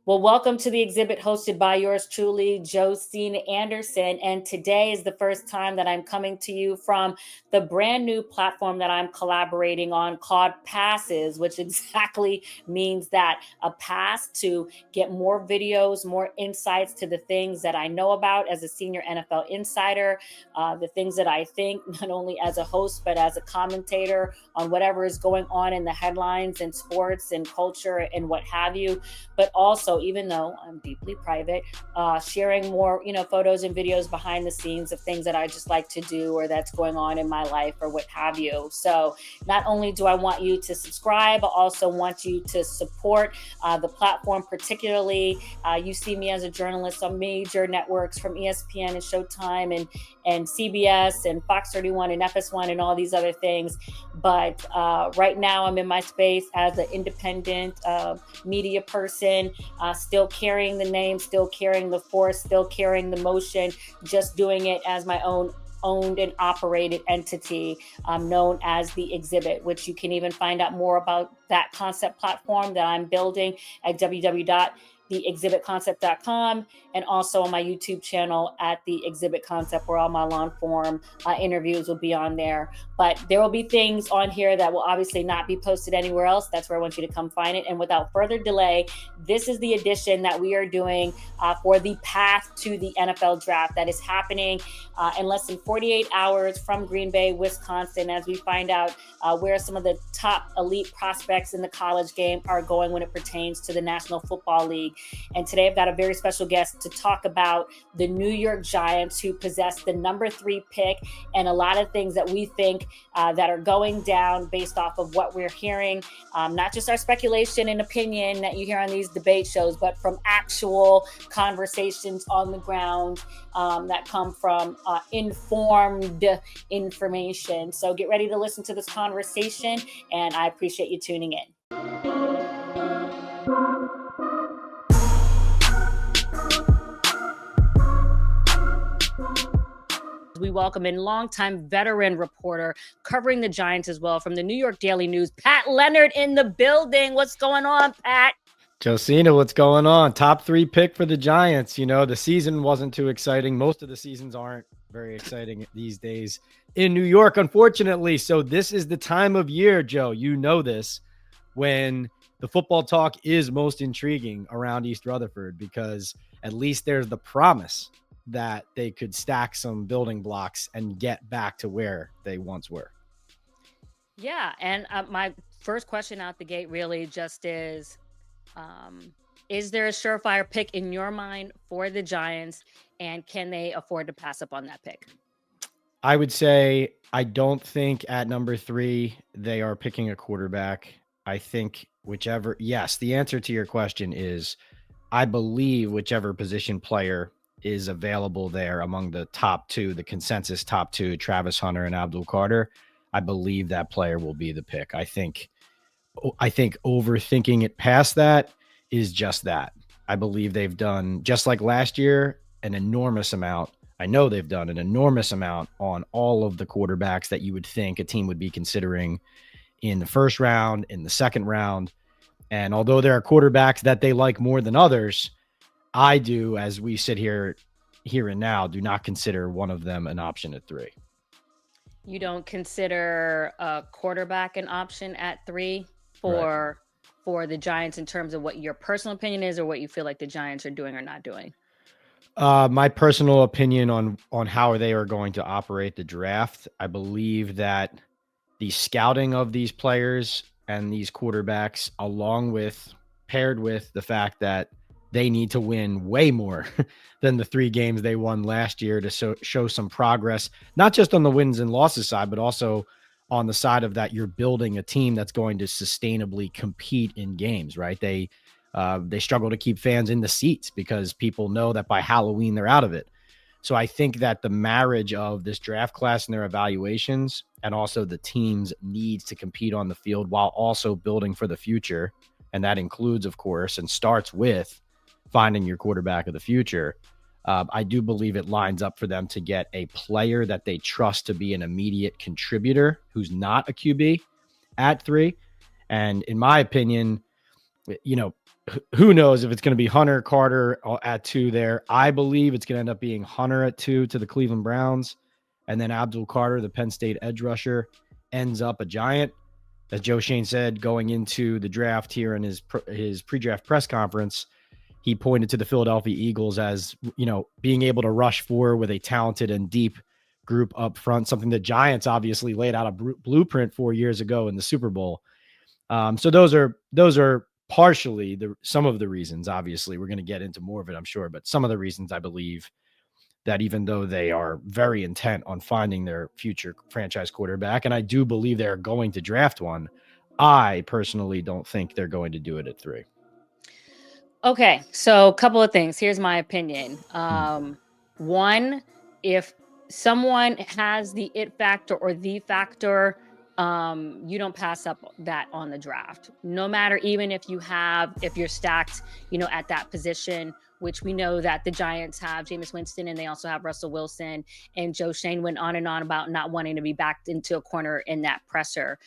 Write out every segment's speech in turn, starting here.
Well, welcome to the exhibit hosted by yours truly, Josine Anderson. And today is the first time that I'm coming to you from the brand new platform that I'm collaborating on called Passes, which exactly means that a pass to get more videos, more insights to the things that I know about as a senior NFL insider, the things that I think, not only as a host, but as a commentator on whatever is going on in the headlines and sports and culture and what have you. But also, even though I'm deeply private, sharing more, photos and videos behind the scenes of things that I just like to do or that's going on in my life or what have you. So not only do I want you to subscribe, I also want you to support the platform. Particularly, you see me as a journalist on major networks from ESPN and Showtime and CBS and Fox 31 and FS1 and all these other things. But right now I'm in my space as an independent media person, still carrying the name, still carrying the force, still carrying the motion, just doing it as my own owned and operated entity known as The Exhibit, which you can even find out more about that concept platform that I'm building at www.theexhibitconcept.com, and also on my YouTube channel at The Exhibit Concept, where all my long form interviews will be on there. But there will be things on here that will obviously not be posted anywhere else. That's where I want you to come find it. And without further delay, this is the edition that we are doing for the path to the NFL draft that is happening in less than 48 hours from Green Bay, Wisconsin, as we find out where some of the top elite prospects in the college game are going when it pertains to the National Football League. And today I've got a very special guest to talk about the New York Giants, who possess the number 3 pick, and a lot of things that we think that are going down based off of what we're hearing, not just our speculation and opinion that you hear on these debate shows, but from actual conversations on the ground that come from informed information. So get ready to listen to this conversation, and I appreciate you tuning in. We welcome in longtime veteran reporter covering the Giants as well from the New York Daily News, Pat Leonard, in the building. What's going on, Pat? Josina, what's going on? Top 3 pick for the Giants. The season wasn't too exciting. Most of the seasons aren't very exciting these days in New York, unfortunately. So this is the time of year, Joe, you know this, when the football talk is most intriguing around East Rutherford, because at least there's the promise that they could stack some building blocks and get back to where they once were. Yeah, and my first question out the gate really just is there a surefire pick in your mind for the Giants, and can they afford to pass up on that pick? I would say I don't think at number 3 they are picking a quarterback. I think the answer to your question is I believe whichever position player is available there among the top 2, the consensus top 2, Travis Hunter and Abdul Carter, I believe that player will be the pick. I think overthinking it past that is just that. I believe they've done, just like last year, an enormous amount. I know they've done an enormous amount on all of the quarterbacks that you would think a team would be considering in the first round, in the second round. And although there are quarterbacks that they like more than others, I do, as we sit here and now, do not consider one of them an option at 3. You don't consider a quarterback an option at 3 for the Giants in terms of what your personal opinion is, or what you feel like the Giants are doing or not doing? My personal opinion on how they are going to operate the draft, I believe that the scouting of these players and these quarterbacks, paired with the fact that they need to win way more than the 3 games they won last year to show some progress, not just on the wins and losses side, but also on the side of that you're building a team that's going to sustainably compete in games, right? They struggle to keep fans in the seats because people know that by Halloween they're out of it. So I think that the marriage of this draft class and their evaluations, and also the team's needs to compete on the field while also building for the future, and that includes, of course, and starts with finding your quarterback of the future. I do believe it lines up for them to get a player that they trust to be an immediate contributor who's not a QB at 3. And in my opinion, who knows if it's going to be Hunter, Carter at 2 there. I believe it's going to end up being Hunter at 2 to the Cleveland Browns, and then Abdul Carter, the Penn State edge rusher, ends up a Giant. As Joe Shane said, going into the draft here in his pre-draft press conference, he pointed to the Philadelphia Eagles as, being able to rush forward with a talented and deep group up front, something the Giants obviously laid out a blueprint 4 years ago in the Super Bowl. So those are partially some of the reasons. Obviously, we're going to get into more of it, I'm sure, but some of the reasons I believe that even though they are very intent on finding their future franchise quarterback, and I do believe they're going to draft one, I personally don't think they're going to do it at 3. Okay, so a couple of things. Here's my opinion. One, if someone has the it factor or the factor, you don't pass up that on the draft. No matter, even if you're stacked, at that position, which we know that the Giants have Jameis Winston and they also have Russell Wilson, and Joe Shane went on and on about not wanting to be backed into a corner in that presser.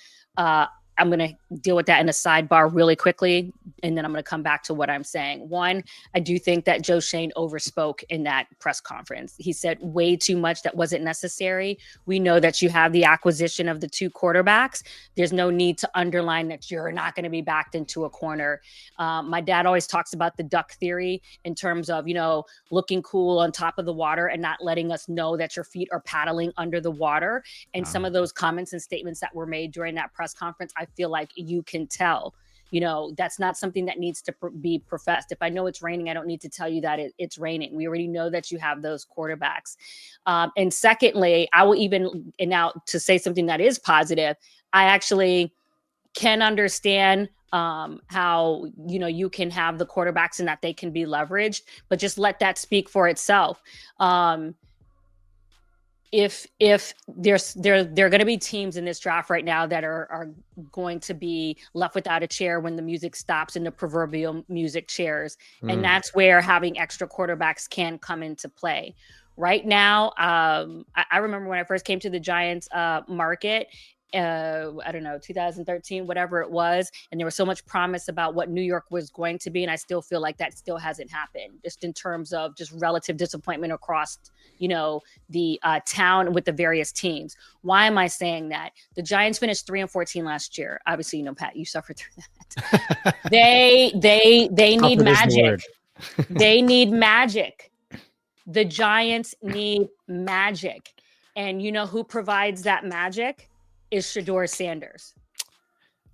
I'm going to deal with that in a sidebar really quickly, and then I'm going to come back to what I'm saying. One, I do think that Joe Shane overspoke in that press conference. He said way too much that wasn't necessary. We know that you have the acquisition of the 2 quarterbacks. There's no need to underline that you're not going to be backed into a corner. My dad always talks about the duck theory in terms of, looking cool on top of the water and not letting us know that your feet are paddling under the water. And some of those comments and statements that were made during that press conference, I feel like you can tell, that's not something that needs to be professed. If I know it's raining, I don't need to tell you that it's raining. We already know that you have those quarterbacks. And secondly, I will even, and now to say something that is positive, I actually can understand how, you can have the quarterbacks and that they can be leveraged, but just let that speak for itself. If there are going to be teams in this draft right now that are going to be left without a chair when the music stops and the proverbial music chairs. And that's where having extra quarterbacks can come into play. Right now, I remember when I first came to the Giants market, I don't know, 2013, whatever it was. And there was so much promise about what New York was going to be. And I still feel like that still hasn't happened, just in terms of just relative disappointment across, the town with the various teams. Why am I saying that? The Giants finished 3-14 last year. Obviously, Pat, you suffered through that. They need magic. They need magic. The Giants need magic. And who provides that magic? Is Shedeur Sanders.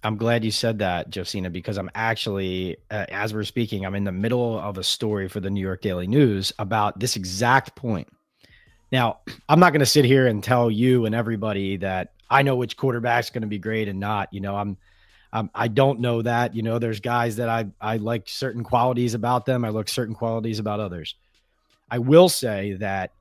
I'm glad you said that, Josina, because I'm actually, as we're speaking, I'm in the middle of a story for the New York Daily News about this exact point. Now, I'm not going to sit here and tell you and everybody that I know which quarterback's going to be great and not. I don't know that. There's guys that I like certain qualities about them. I like certain qualities about others. I will say that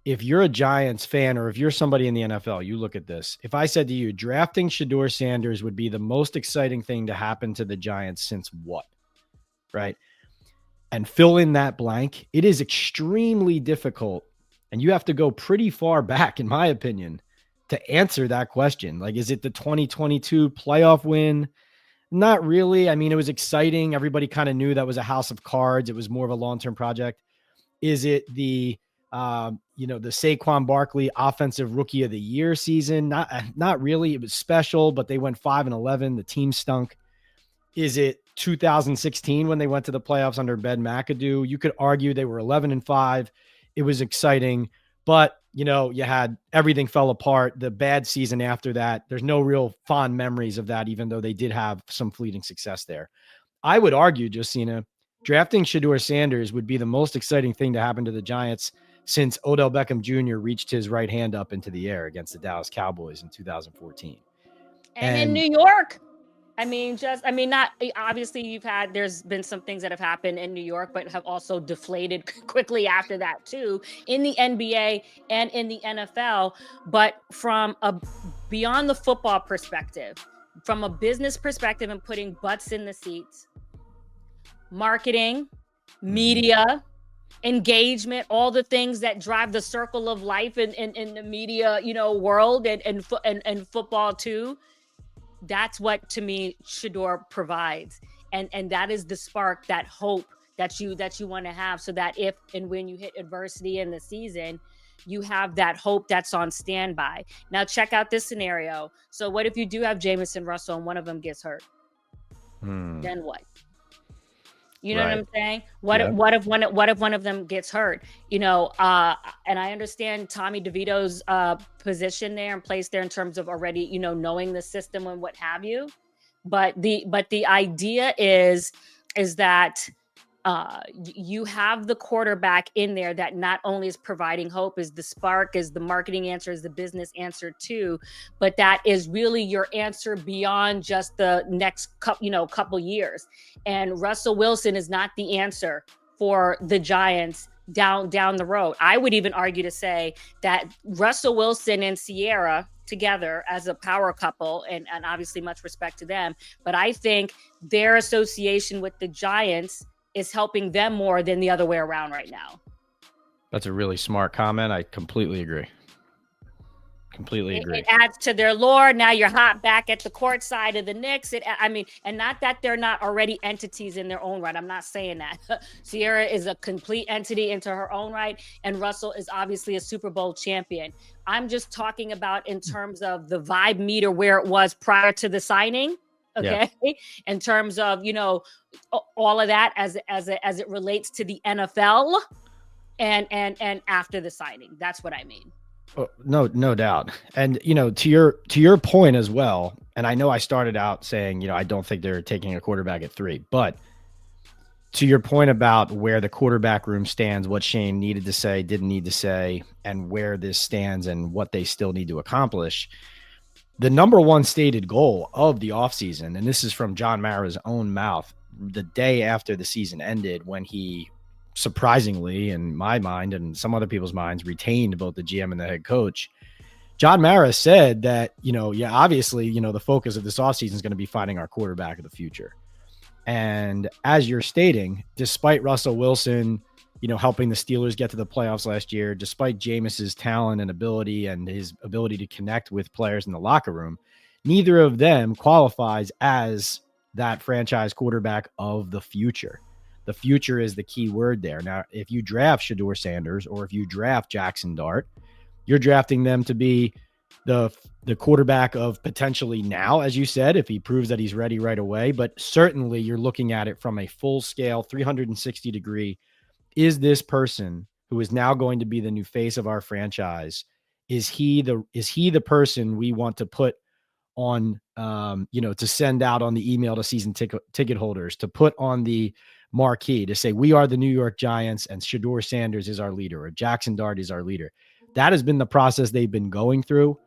if you're a Giants fan or if you're somebody in the NFL, you look at this. If I said to you, drafting Shedeur Sanders would be the most exciting thing to happen to the Giants since what? Right? And fill in that blank. It is extremely difficult, and you have to go pretty far back, in my opinion, to answer that question. Like, is it the 2022 playoff win? Not really. I mean, it was exciting. Everybody kind of knew that was a house of cards. It was more of a long-term project. Is it the the Saquon Barkley Offensive Rookie of the Year season? Not really. It was special, but they went 5-11. The team stunk. Is it 2016 when they went to the playoffs under Ben McAdoo? You could argue they were 11-5. It was exciting, but you had everything fell apart. The bad season after that, there's no real fond memories of that, even though they did have some fleeting success there. I would argue, Josina, drafting Shedeur Sanders would be the most exciting thing to happen to the Giants since Odell Beckham Jr. reached his right hand up into the air against the Dallas Cowboys in 2014. And in New York. Not obviously there's been some things that have happened in New York, but have also deflated quickly after that too, in the NBA and in the NFL. But from beyond the football perspective, from a business perspective and putting butts in the seats, marketing, media, engagement, all the things that drive the circle of life in the media, world and football too. That's what, to me, Shedeur provides. And that is the spark, that hope that you want to have, so that if and when you hit adversity in the season, you have that hope that's on standby. Now check out this scenario. So what if you do have Jamison Russell and one of them gets hurt? Then what? You know what I'm saying? What if one of them gets hurt? And I understand Tommy DeVito's position there and place there in terms of already, knowing the system and what have you. But the idea is that you have the quarterback in there that not only is providing hope, is the spark, is the marketing answer, is the business answer too, but that is really your answer beyond just the next couple years. And Russell Wilson is not the answer for the Giants down the road. I would even argue to say that Russell Wilson and Sierra together as a power couple, and obviously much respect to them, but I think their association with the Giants is helping them more than the other way around right now. That's a really smart comment. I completely agree. It adds to their lore. Now you're hot back at the court side of the Knicks. And not that they're not already entities in their own right. I'm not saying that. Sierra is a complete entity into her own right, and Russell is obviously a Super Bowl champion. I'm just talking about in terms of the vibe meter where it was prior to the signing. Okay. Yeah. In terms of, all of that as it relates to the NFL and after the signing. That's what I mean. Oh, no doubt. And, to your point as well. And I know I started out saying, I don't think they're taking a quarterback at 3, but to your point about where the quarterback room stands, what Shane needed to say, didn't need to say, and where this stands and what they still need to accomplish. The number one stated goal of the offseason, and this is from John Mara's own mouth, the day after the season ended, when he surprisingly, in my mind and some other people's minds, retained both the GM and the head coach. John Mara said that, obviously, the focus of this offseason is going to be finding our quarterback of the future. And as you're stating, despite Russell Wilson, helping the Steelers get to the playoffs last year, despite Jameis's talent and ability and his ability to connect with players in the locker room, neither of them qualifies as that franchise quarterback of the future. The future is the key word there. Now, if you draft Shedeur Sanders or if you draft Jackson Dart, you're drafting them to be the quarterback of potentially now, as you said, if he proves that he's ready right away. But certainly you're looking at it from a full scale, 360 degree. Is this person who is now going to be the new face of our franchise, is he the person we want to put on, to send out on the email to season ticket holders, to put on the marquee, to say we are the New York Giants and Shedeur Sanders is our leader or Jackson Dart is our leader? That has been the process they've been going through.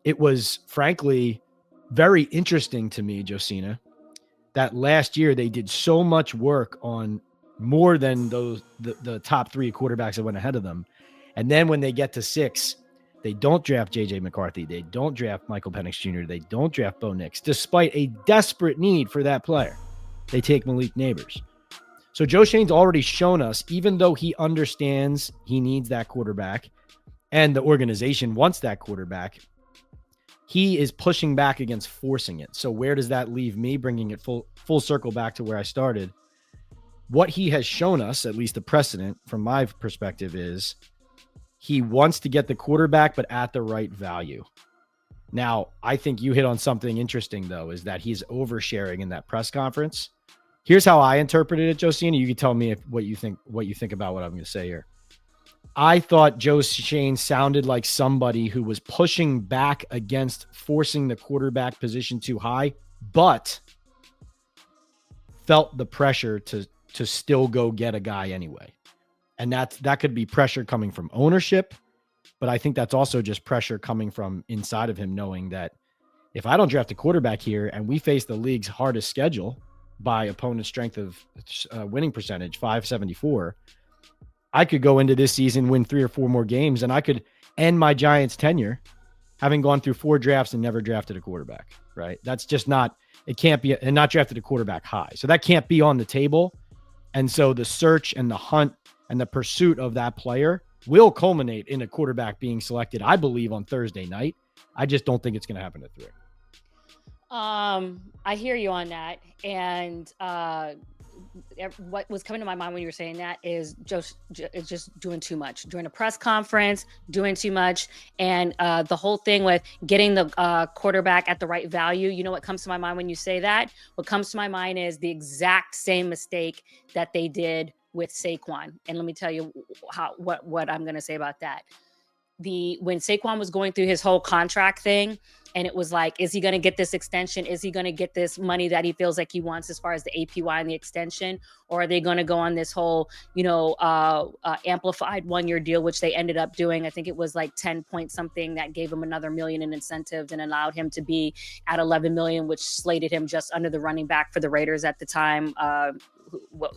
It was frankly very interesting to me, Josina, that last year they did so much work on more than the top 3 quarterbacks that went ahead of them. And then when they get to 6, they don't draft J.J. McCarthy. They don't draft Michael Penix Jr. They don't draft Bo Nix, despite a desperate need for that player. They take Malik Neighbors. So Joe Shane's already shown us, even though he understands he needs that quarterback and the organization wants that quarterback, he is pushing back against forcing it. So where does that leave me, bringing it full circle back to where I started? What he has shown us, at least the precedent from my perspective, is he wants to get the quarterback, but at the right value. Now, I think you hit on something interesting, though, is that he's oversharing in that press conference. Here's how I interpreted it, Josina. You can tell me what you think about what I'm going to say here. I thought Joe Shane sounded like somebody who was pushing back against forcing the quarterback position too high, but felt the pressure to still go get a guy anyway. And that could be pressure coming from ownership, but I think that's also just pressure coming from inside of him, knowing that if I don't draft a quarterback here and we face the league's hardest schedule by opponent strength of winning percentage, 574, I could go into this season, win 3 or 4 more games, and I could end my Giants tenure having gone through 4 drafts and never drafted a quarterback, right? That's just not, it can't be, and not drafted a quarterback high. So that can't be on the table. And so the search and the hunt and the pursuit of that player will culminate in a quarterback being selected, I believe, on Thursday night. I just don't think it's going to happen at 3. I hear you on that. And what was coming to my mind when you were saying that is just doing too much during a press conference, doing too much, and the whole thing with getting the quarterback at the right value. You know what comes to my mind when you say that? What comes to my mind is the exact same mistake that they did with Saquon. And let me tell you what I'm going to say about that. When Saquon was going through his whole contract thing, and it was like, is he going to get this extension? Is he going to get this money that he feels like he wants as far as the APY and the extension? Or are they going to go on this whole, amplified 1-year deal, which they ended up doing? I think it was like 10 point something that gave him another million in incentives and allowed him to be at 11 million, which slated him just under the running back for the Raiders at the time.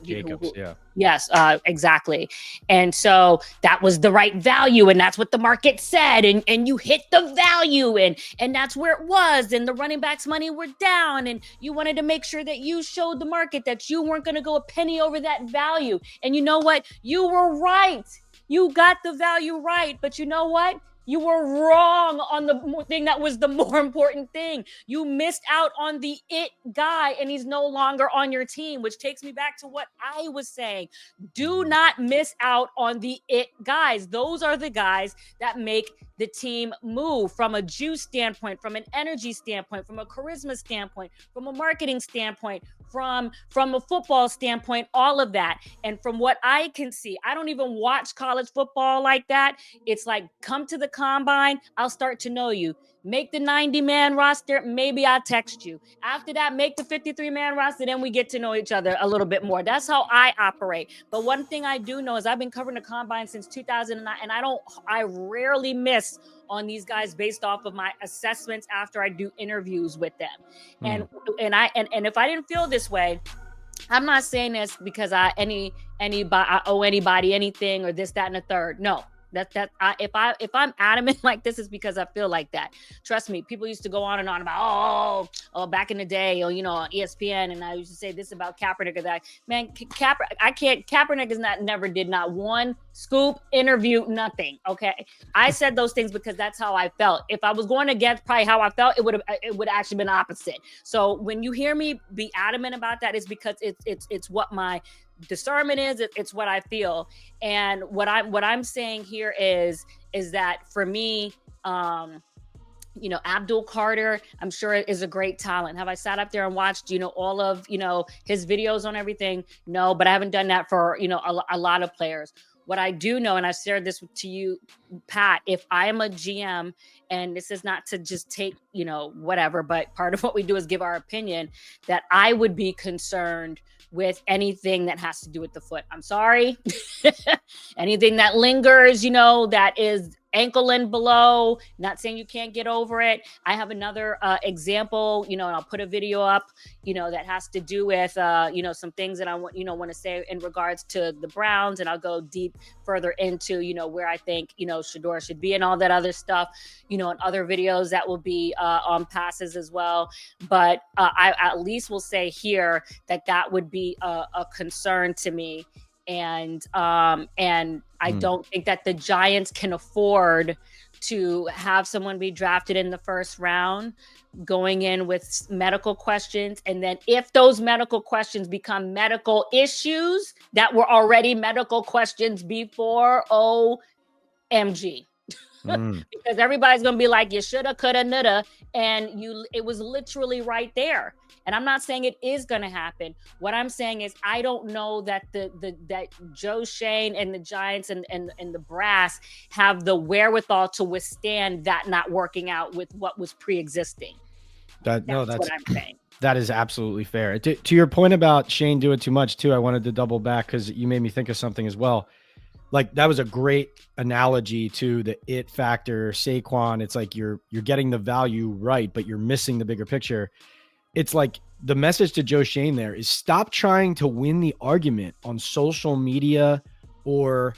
Jacobs, yeah. Yes, exactly. And so that was the right value, and that's what the market said. And you hit the value, and that's where it was. And the running backs' money were down, and you wanted to make sure that you showed the market that you weren't going to go a penny over that value. And you know what? You were right. You got the value right, but you know what? You were wrong on the thing that was the more important thing. You missed out on the it guy, and he's no longer on your team, which takes me back to what I was saying. Do not miss out on the it guys. Those are the guys that make the team move from a juice standpoint, from an energy standpoint, from a charisma standpoint, from a marketing standpoint, from a football standpoint, all of that. And from what I can see, I don't even watch college football like that. It's like, come to the combine, I'll start to know you. Make the 90-man roster, maybe I'll text you. After that, make the 53-man roster, then we get to know each other a little bit more. That's how I operate. But one thing I do know is I've been covering the combine since 2009, and I rarely miss on these guys based off of my assessments after I do interviews with them. And if I didn't feel this way, I'm not saying this because I owe anybody anything or this, that, and the third. No. If I'm adamant like this, is because I feel like that. Trust me, people used to go on and on about back in the day, on ESPN, and I used to say this about Kaepernick or that. Man, Kaepernick never did not one scoop, interview, nothing. Okay, I said those things because that's how I felt. If I was going against probably how I felt, it would actually been opposite. So when you hear me be adamant about that, it's because it's what my discernment is. It's what I feel. And what I'm saying here is that for me, Abdul Carter, I'm sure is a great talent. Have I sat up there and watched, all of, his videos on everything? No, but I haven't done that for, a lot of players. What I do know, and I shared this to you, Pat, if I am a GM, and this is not to just take, whatever, but part of what we do is give our opinion, that I would be concerned with anything that has to do with the foot. I'm sorry. Anything that lingers, that is ankle and below, not saying you can't get over it. I have another example, and I'll put a video up, that has to do with, some things that I want to say in regards to the Browns, and I'll go deep further into, where I think, Shedeur should be and all that other stuff, and other videos that will be on passes as well. But I at least will say here that would be a concern to me. And I don't think that the Giants can afford to have someone be drafted in the first round going in with medical questions. And then if those medical questions become medical issues that were already medical questions before, OMG. Because everybody's going to be like, you shoulda, coulda, nutta. And it was literally right there. And I'm not saying it is going to happen. What I'm saying is I don't know that that Joe Schoen and the Giants and the brass have the wherewithal to withstand that not working out with what was pre-existing. That's what I'm saying. That is absolutely fair. To your point about Shane doing too much too, I wanted to double back because you made me think of something as well. Like that was a great analogy to the it factor, Saquon. It's like you're getting the value right, but you're missing the bigger picture. It's like the message to Joe Schoen there is stop trying to win the argument on social media, or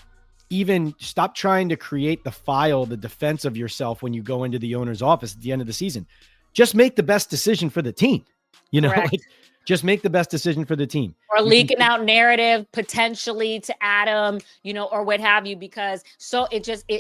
even stop trying to create the defense of yourself when you go into the owner's office at the end of the season. Just make the best decision for the team. Like, just make the best decision for the team. or leaking out narrative potentially to Adam, or what have you, because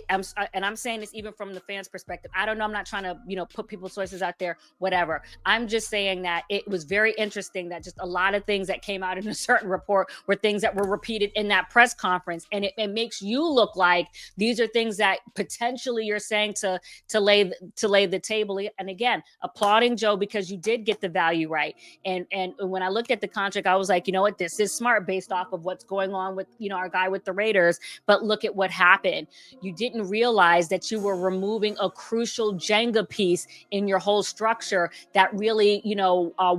I'm saying this even from the fans' perspective. I don't know. I'm not trying to, put people's choices out there, whatever. I'm just saying that it was very interesting that just a lot of things that came out in a certain report were things that were repeated in that press conference. And it makes you look like these are things that potentially you're saying to lay the table. And again, applauding Joe because you did get the value right. And when I looked at the contract, I was like, you know what, this is smart based off of what's going on with, our guy with the Raiders. But look at what happened. You didn't realize that you were removing a crucial Jenga piece in your whole structure that really,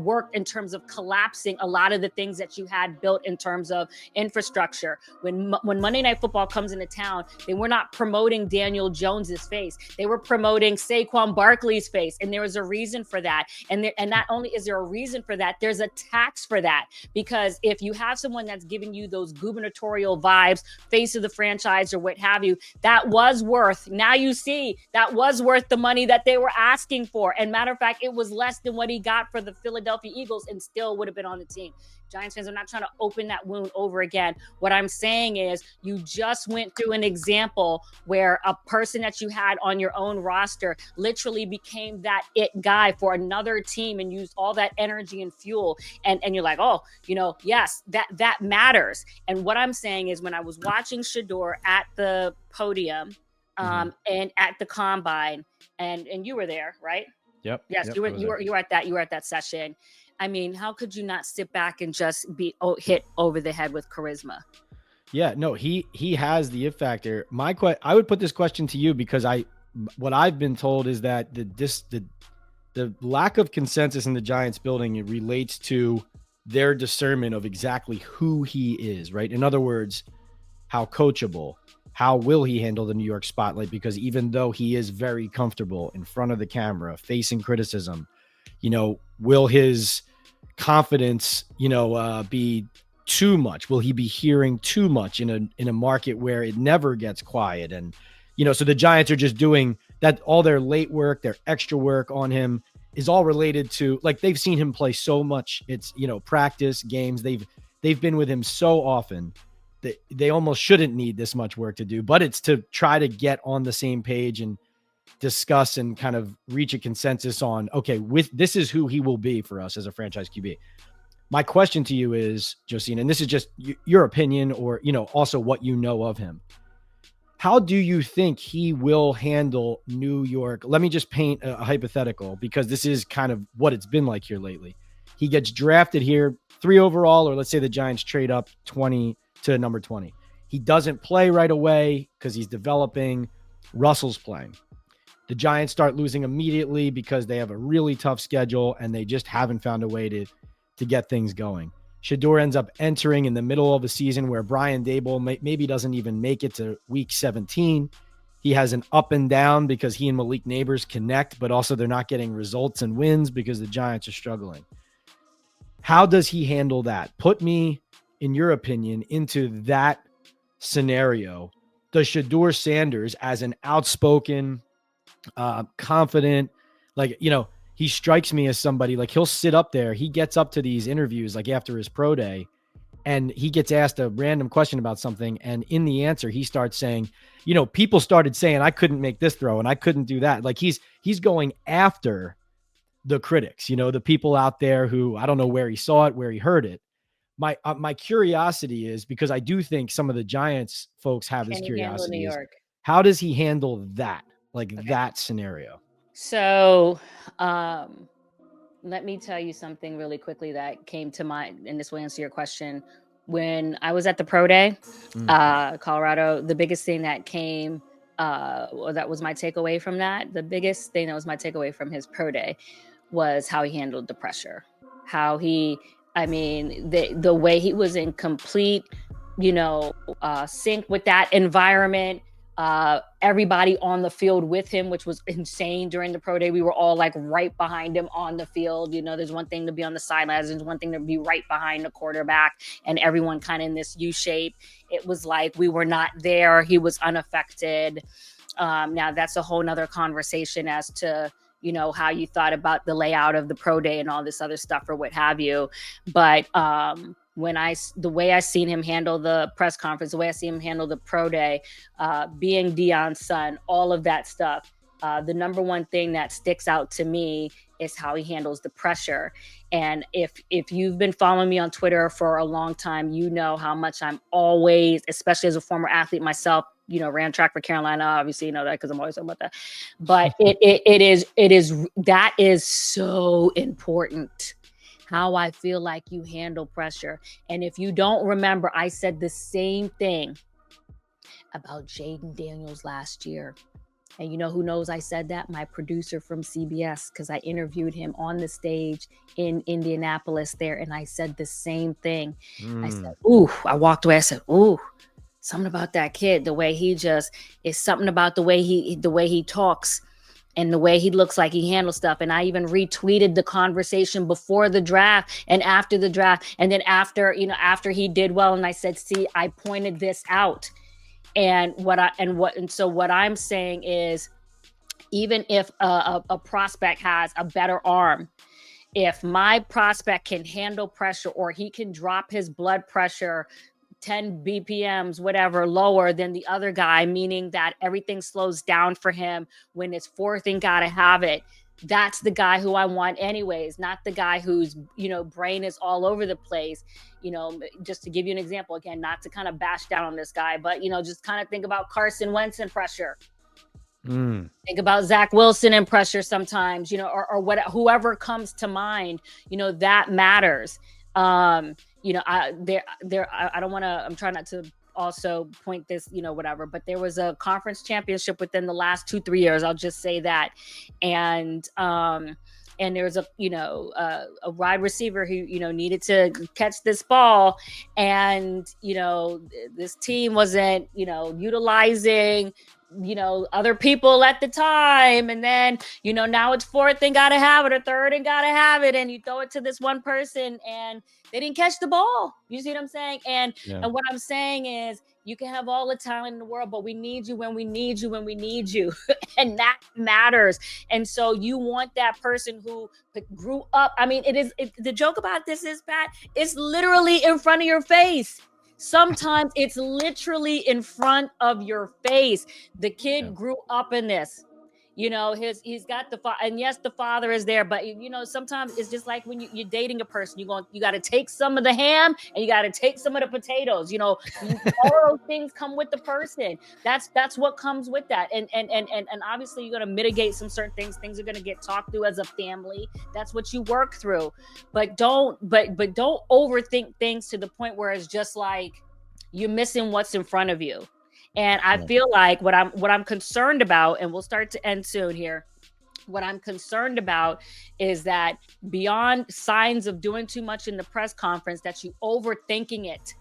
worked in terms of collapsing a lot of the things that you had built in terms of infrastructure. When Monday Night Football comes into town, they were not promoting Daniel Jones's face. They were promoting Saquon Barkley's face. And there was a reason for that. And not only is there a reason for that, there's a tax for that. Because if you have someone that's giving you those gubernatorial vibes, face of the franchise or what have you, that was worth, now you see, that was worth the money that they were asking for. And matter of fact, it was less than what he got for the Philadelphia Eagles and still would have been on the team. Giants fans, I'm not trying to open that wound over again. What I'm saying is you just went through an example where a person that you had on your own roster literally became that it guy for another team and used all that energy and fuel. And you're like, oh, yes, that matters. And what I'm saying is when I was watching Shedeur at the podium and at the combine, and you were there, right? Yep. Yes, yep, you were at that session. I mean, how could you not sit back and just be hit over the head with charisma? Yeah, no, he has the it factor. I would put this question to you because what I've been told is that the lack of consensus in the Giants building, it relates to their discernment of exactly who he is, right? In other words, how coachable, how will he handle the New York spotlight? Because even though he is very comfortable in front of the camera, facing criticism, will his confidence, be too much? Will he be hearing too much in a market where it never gets quiet? And, so the Giants are just doing that. All their late work, their extra work on him is all related to, like, they've seen him play so much. It's, practice games. They've been with him so often that they almost shouldn't need this much work to do, but it's to try to get on the same page and discuss and kind of reach a consensus on, okay, this is who he will be for us as a franchise QB. My question to you is, Josine, and this is just your opinion or, also what you know of him. How do you think he will handle New York? Let me just paint a hypothetical because this is kind of what it's been like here lately. He gets drafted here 3 overall, or let's say the Giants trade up 20 to number 20. He doesn't play right away because he's developing. Russell's playing. The Giants start losing immediately because they have a really tough schedule and they just haven't found a way to get things going. Shedeur ends up entering in the middle of a season where Brian Daboll maybe doesn't even make it to week 17. He has an up and down because he and Malik Neighbors connect, but also they're not getting results and wins because the Giants are struggling. How does he handle that? Put me, in your opinion, into that scenario. Does Shedeur Sanders, as an outspoken, confident, he strikes me as somebody, like, he'll sit up there. He gets up to these interviews, like after his pro day, and he gets asked a random question about something. And in the answer, he starts saying, people started saying I couldn't make this throw and I couldn't do that. Like he's going after the critics, the people out there who, I don't know where he saw it, where he heard it. My curiosity is, because I do think some of the Giants folks have this curiosity. New York? How does he handle that? That scenario? So, let me tell you something really quickly that came to mind, and this will answer your question. When I was at the pro day, Colorado, the biggest thing that came, that was my takeaway from that, the biggest thing that was my takeaway from his pro day was how he handled the pressure, the way he was in complete, sync with that environment. Everybody on the field with him, which was insane during the pro day. We were all like right behind him on the field. There's one thing to be on the sidelines, there's one thing to be right behind the quarterback, and everyone kind of in this U shape. It was like we were not there. He was unaffected. Now that's a whole nother conversation as to, how you thought about the layout of the pro day and all this other stuff or what have you. But the way I seen him handle the press conference, the way I see him handle the pro day, being Dion's son, all of that stuff. The number one thing that sticks out to me is how he handles the pressure. And if you've been following me on Twitter for a long time, you know how much I'm always, especially as a former athlete myself, ran track for Carolina. Obviously, you know that because I'm always talking about that. But that is so important. How I feel like you handle pressure. And if you don't remember, I said the same thing about Jaden Daniels last year. And you know who knows I said that? My producer from CBS, because I interviewed him on the stage in Indianapolis there. And I said the same thing. I said, ooh, I walked away. I said, ooh, something about that kid, the way he just is something about the way he talks and the way he looks like he handles stuff. And I even retweeted the conversation before the draft and after the draft. And then after he did well. And I said, see, I pointed this out. And what I'm saying is, even if a prospect has a better arm, if my prospect can handle pressure or he can drop his blood pressure 10 BPMs, whatever, lower than the other guy, meaning that everything slows down for him when it's fourth and gotta have it. That's the guy who I want anyways, not the guy whose, brain is all over the place. Just to give you an example, again, not to kind of bash down on this guy, but, just kind of think about Carson Wentz and pressure. Think about Zach Wilson and pressure sometimes, or whoever comes to mind, that matters. I don't want to, I'm trying not to also point this, whatever, but there was a conference championship within the last 2-3 years. I'll just say that. And there was a wide receiver who, needed to catch this ball, and, this team wasn't, utilizing, other people at the time. And then, now it's fourth and gotta have it, or third and gotta have it. And you throw it to this one person and they didn't catch the ball. You see what I'm saying? And what I'm saying is, you can have all the talent in the world, but we need you when we need you, when we need you. And that matters. And so you want that person who grew up. I mean, the joke about this is, Pat, it's literally in front of your face. Sometimes it's literally in front of your face. The kid grew up in this. He's got the father, and yes, the father is there, but sometimes it's just like when you're dating a person, you got to take some of the ham and you got to take some of the potatoes. All those things come with the person. That's what comes with that. And obviously you're going to mitigate some certain things. Things are going to get talked through as a family. That's what you work through. But don't overthink things to the point where it's just like you're missing what's in front of you. And I feel like what I'm concerned about, and we'll start to end soon here, what I'm concerned about is that beyond signs of doing too much in the press conference, that you overthinking it.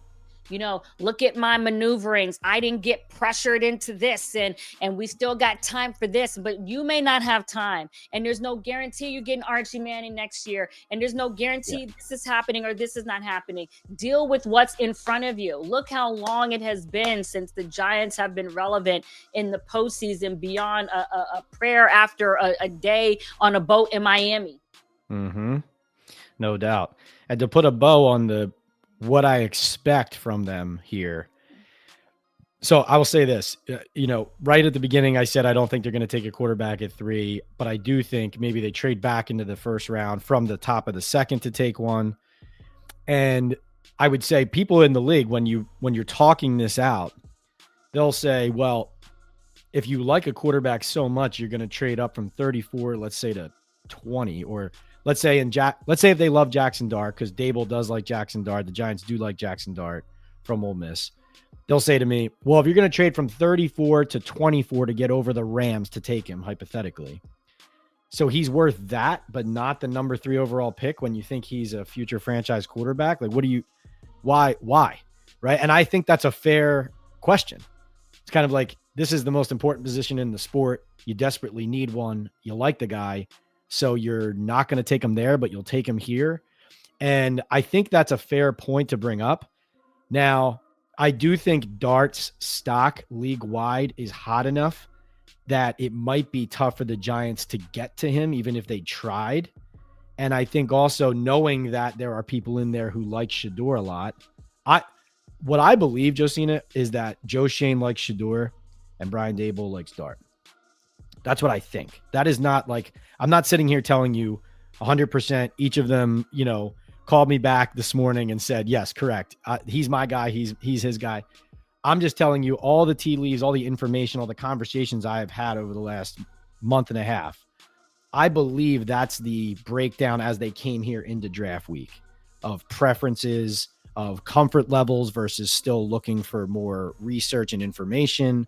Look at my maneuverings. I didn't get pressured into this, and we still got time for this, but you may not have time. And there's no guarantee you're getting Archie Manning next year. And there's no guarantee this is happening or this is not happening. Deal with what's in front of you. Look how long it has been since the Giants have been relevant in the postseason beyond a prayer after a day on a boat in Miami. No doubt. And to put a bow on what I expect from them here. So I will say this, right at the beginning, I said, I don't think they're going to take a quarterback at 3, but I do think maybe they trade back into the first round from the top of the second to take one. And I would say people in the league, when you're talking this out, they'll say, well, if you like a quarterback so much, you're going to trade up from 34, let's say, to 20, or let's say if they love Jackson Dart, because Dable does like Jackson Dart, the Giants do like Jackson Dart from Ole Miss. They'll say to me, well, if you're going to trade from 34 to 24 to get over the Rams to take him, hypothetically, so he's worth that, but not the number 3 overall pick when you think he's a future franchise quarterback. Like, why? Right. And I think that's a fair question. It's kind of like, this is the most important position in the sport. You desperately need one. You like the guy. So you're not going to take him there, but you'll take him here. And I think that's a fair point to bring up. Now, I do think Dart's stock league-wide is hot enough that it might be tough for the Giants to get to him, even if they tried. And I think also knowing that there are people in there who like Shedeur a lot. What I believe, Josina, is that Joe Shane likes Shedeur and Brian Dable likes Dart. That's what I think. That is not like, I'm not sitting here telling you 100% each of them, called me back this morning and said, yes, correct. He's my guy. He's his guy. I'm just telling you all the tea leaves, all the information, all the conversations I have had over the last month and a half. I believe that's the breakdown as they came here into draft week of preferences, of comfort levels versus still looking for more research and information.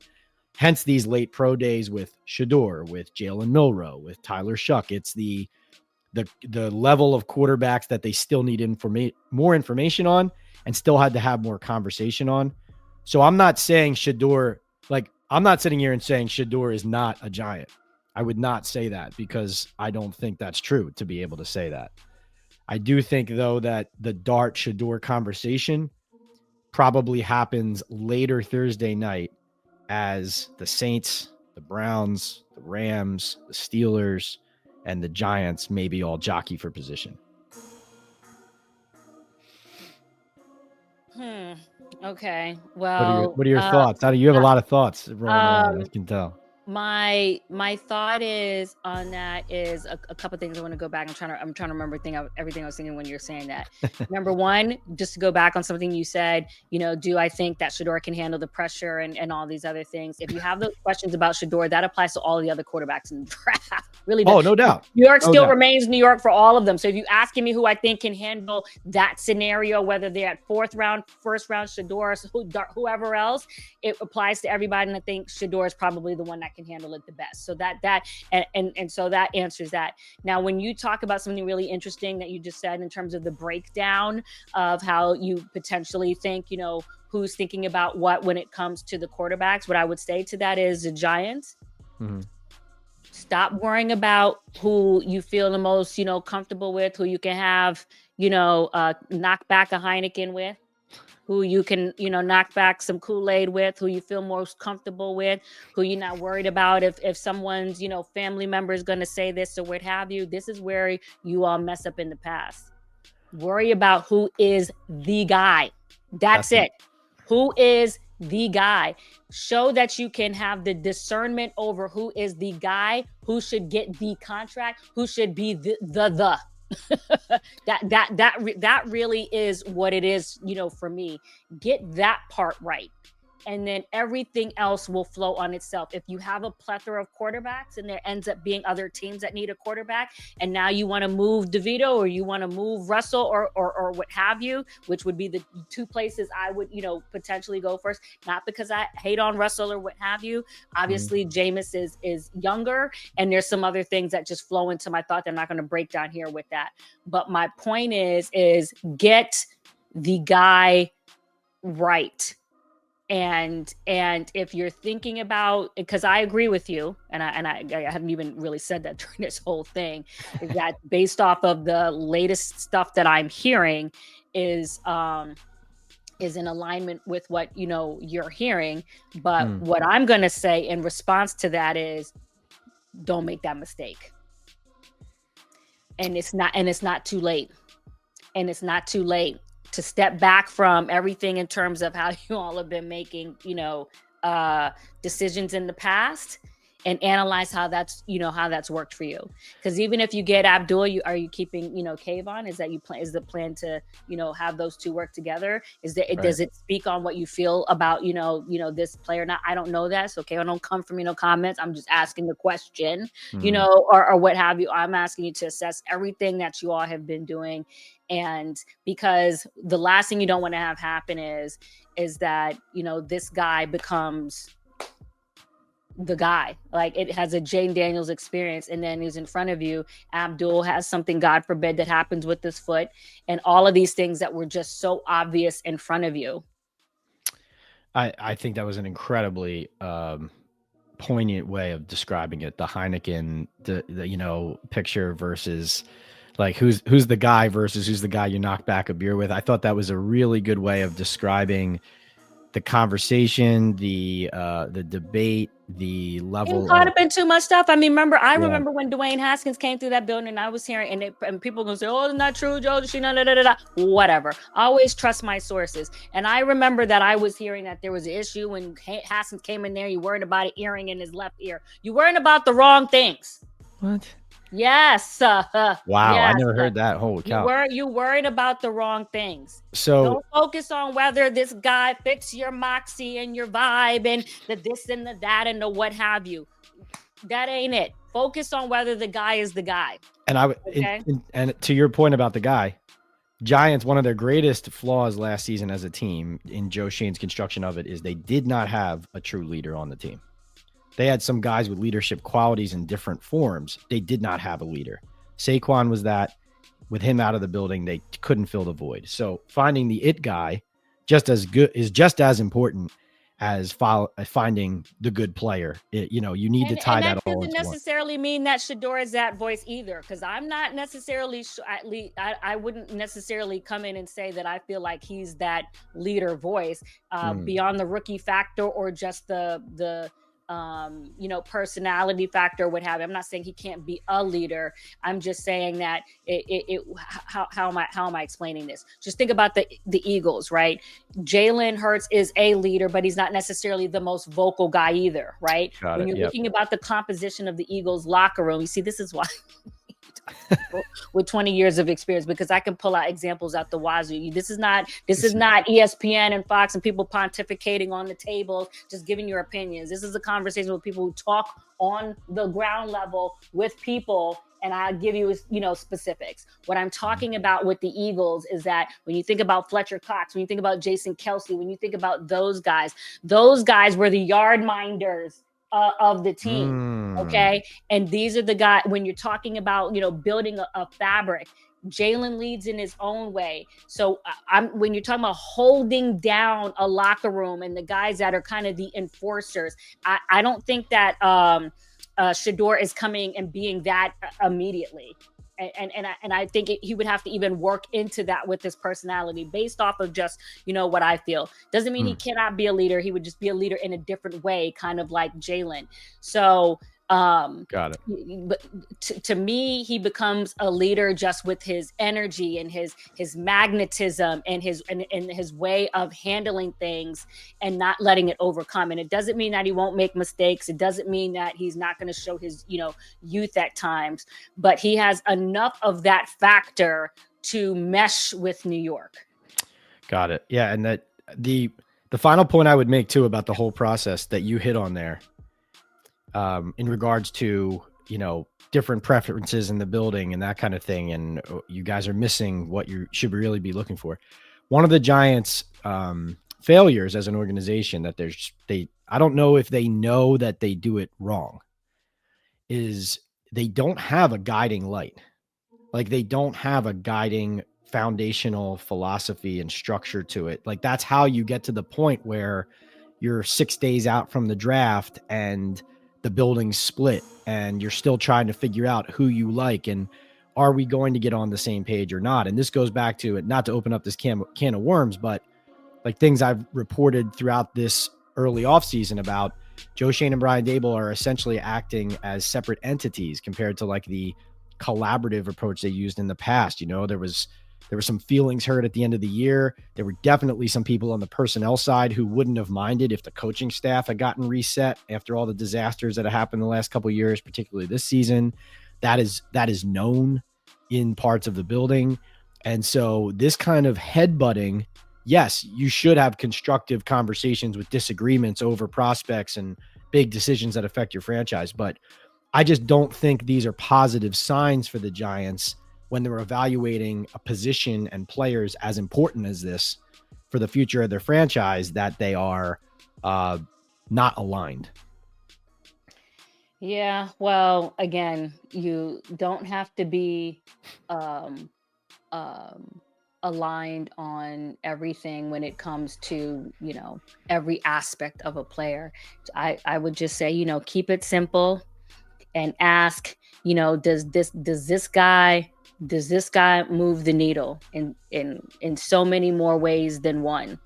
Hence these late pro days with Shedeur, with Jalen Milroe, with Tyler Shuck. It's the level of quarterbacks that they still need more information on and still had to have more conversation on. So I'm not saying Shedeur, I'm not sitting here and saying Shedeur is not a giant. I would not say that because I don't think that's true to be able to say that. I do think, though, that the Dart Shedeur conversation probably happens later Thursday night as the Saints, the Browns, the Rams, the Steelers, and the Giants maybe all jockey for position. Okay. Well, what are your thoughts? You have a lot of thoughts rolling around, I can tell. My thought is on that is a couple of things I want to go back. I'm trying to remember everything I was thinking when you're saying that. Number one, just to go back on something you said, do I think that Shedeur can handle the pressure and all these other things? If you have those questions about Shedeur, that applies to all the other quarterbacks in the draft. Really, oh, no doubt. New York still remains New York for all of them. So if you asking me who I think can handle that scenario, whether they're at fourth round, first round, Shedeur, whoever else, it applies to everybody. And I think Shedeur is probably the one that can handle it the best. So so that answers that. Now, when you talk about something really interesting that you just said in terms of the breakdown of how you potentially think, who's thinking about what when it comes to the quarterbacks, what I would say to that is the Giants. Mm-hmm. Stop worrying about who you feel the most, comfortable with, who you can have, knock back a Heineken with, who you can, knock back some Kool-Aid with, who you feel most comfortable with, who you're not worried about if someone's, family member is going to say this or what have you. This is where you all mess up in the past. Worry about who is the guy. That's it. Who is the guy? Show that you can have the discernment over who is the guy, who should get the contract, who should be the that really is what it is, for me. Get that part right. And then everything else will flow on itself. If you have a plethora of quarterbacks and there ends up being other teams that need a quarterback, and now you want to move DeVito or you want to move Russell or what have you, which would be the two places I would, potentially go first. Not because I hate on Russell or what have you. Obviously, Jameis is younger, and there's some other things that just flow into my thought that I'm not going to break down here with that. But my point is get the guy right. And if you're thinking about, because I agree with you, and I haven't even really said that during this whole thing, is that based off of the latest stuff that I'm hearing is in alignment with what you're hearing. But what I'm going to say in response to that is, don't make that mistake. And it's not too late. And it's not too late to step back from everything in terms of how you all have been making, decisions in the past, and analyze how that's worked for you. Because even if you get Abdul, are you keeping, Kayvon? Is the plan to, have those two work together? Right. Does it speak on what you feel about, this player? Now, I don't know that. So, okay, I don't come from, comments. I'm just asking the question, or what have you. I'm asking you to assess everything that you all have been doing. And because the last thing you don't want to have happen is that, this guy becomes the guy. Like, it has a Jane Daniels experience, and then he's in front of you. Abdul has something, God forbid, that happens with his foot, and all of these things that were just so obvious in front of you. I think that was an incredibly poignant way of describing it. The Heineken, the picture versus like who's the guy versus who's the guy you knock back a beer with. I thought that was a really good way of describing the conversation, the debate, the Getting level caught of up in too much stuff. I mean, I yeah. remember when Dwayne Haskins came through that building, and I was hearing, and people gonna say, "Oh, it's not true, Joe." She da, da, da, da, da." Whatever. I always trust my sources, and I remember that I was hearing that there was an issue when Haskins came in there. You worried about an earring in his left ear. You worried about the wrong things. What? Yes. Wow, I Yes. never heard that. Holy cow. You worried about the wrong things. So Don't focus on whether this guy fits your moxie and your vibe and the this and the that and the what have you. That ain't it. Focus on whether the guy is the guy. and I would Okay. and to your point about the guy, Giants, one of their greatest flaws last season as a team in Joe Shane's construction of it is they did not have a true leader on the team. They had some guys with leadership qualities in different forms. They did not have a leader. Saquon was that. With him out of the building, they couldn't fill the void. So finding the it guy is just as important as finding the good player. You need to tie And that that all doesn't into one. necessarily mean that Shedeur is that voice either, because I'm not necessarily at least I wouldn't necessarily come in and say that I feel like he's that leader voice beyond the rookie factor or just the personality factor, what have you. I'm not saying he can't be a leader. I'm just saying that how am I explaining this? Just think about the Eagles, right? Jalen Hurts is a leader, but he's not necessarily the most vocal guy either, right? Got When it. you're Yep. looking about the composition of the Eagles locker room, you see, this is why with 20 years of experience, because I can pull out examples out the wazoo. This is not ESPN and Fox and people pontificating on the table, just giving your opinions. This is a conversation with people who talk on the ground level with people, and I'll give you, specifics. What I'm talking about with the Eagles is that when you think about Fletcher Cox, when you think about Jason Kelsey, when you think about those guys were the yard minders of the team. Okay. And these are the guys, when you're talking about, building a fabric, Jalen leads in his own way. So when you're talking about holding down a locker room and the guys that are kind of the enforcers, I don't think that Shedeur is coming and being that immediately. And I think he would have to even work into that with his personality based off of just, what I feel. Doesn't mean he cannot be a leader. He would just be a leader in a different way, kind of like Jalen. So Got it. but to me, he becomes a leader just with his energy and his magnetism and his way of handling things and not letting it overcome. And it doesn't mean that he won't make mistakes. It doesn't mean that he's not going to show his youth at times, but he has enough of that factor to mesh with New York. Got it. Yeah, and that the final point I would make too about the whole process that you hit on there, in regards to different preferences in the building and that kind of thing, and you guys are missing what you should really be looking for. One of the Giants' failures as an organization that I don't know if they know that they do it wrong, is they don't have a guiding light. Like, they don't have a guiding foundational philosophy and structure to it. Like, that's how you get to the point where you're 6 days out from the draft and the building's split and you're still trying to figure out who you like and are we going to get on the same page or not. And this goes back to it, not to open up this can of worms, but like things I've reported throughout this early offseason about Joe Shane and Brian Daboll are essentially acting as separate entities compared to like the collaborative approach they used in the past. There were some feelings hurt at the end of the year. There were definitely some people on the personnel side who wouldn't have minded if the coaching staff had gotten reset after all the disasters that have happened the last couple of years, particularly this season. That is known in parts of the building. And so this kind of headbutting, yes, you should have constructive conversations with disagreements over prospects and big decisions that affect your franchise. But I just don't think these are positive signs for the Giants when they're evaluating a position and players as important as this for the future of their franchise, that they are not aligned. Yeah, well, again, you don't have to be aligned on everything when it comes to, every aspect of a player. I would just say, keep it simple and ask, does this guy move the needle in so many more ways than one?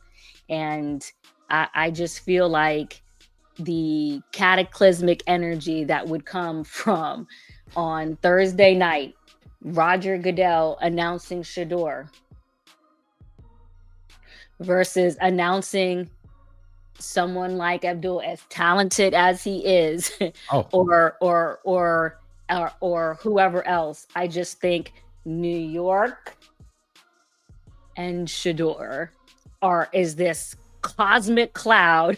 And I just feel like the cataclysmic energy that would come from on Thursday night, Roger Goodell announcing Shedeur versus announcing someone like Abdul, as talented as he is, Oh, or whoever else. I just think New York and Shedeur is this cosmic cloud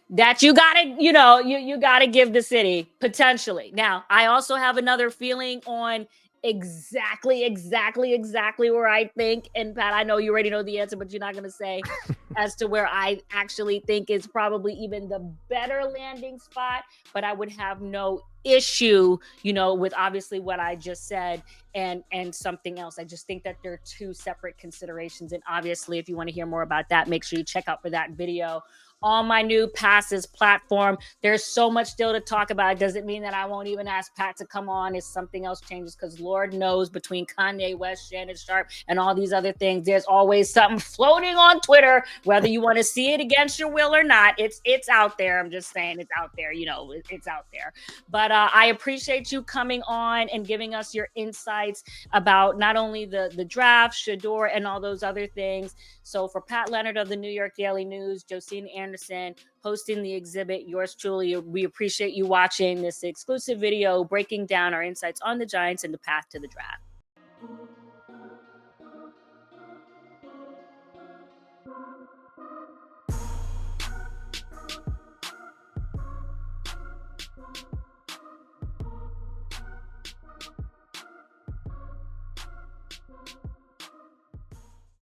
that you gotta, you gotta give the city potentially. Now, I also have another feeling on exactly where I think. And Pat, I know you already know the answer, but you're not gonna say as to where I actually think is probably even the better landing spot. But I would have no issue, with obviously what I just said and something else. I just think that they're two separate considerations. And obviously, if you want to hear more about that, make sure you check out for that video on my new Passes platform. There's so much still to talk about. It doesn't mean that I won't even ask Pat to come on if something else changes, because Lord knows between Kanye West, Shannon Sharp, and all these other things, there's always something floating on Twitter, whether you want to see it against your will or not. It's out there. I'm just saying it's out there. It's out there. But I appreciate you coming on and giving us your insights about not only the draft, Shedeur, and all those other things. So for Pat Leonard of the New York Daily News, Josine Anderson hosting the exhibit, yours truly, we appreciate you watching this exclusive video breaking down our insights on the Giants and the path to the draft.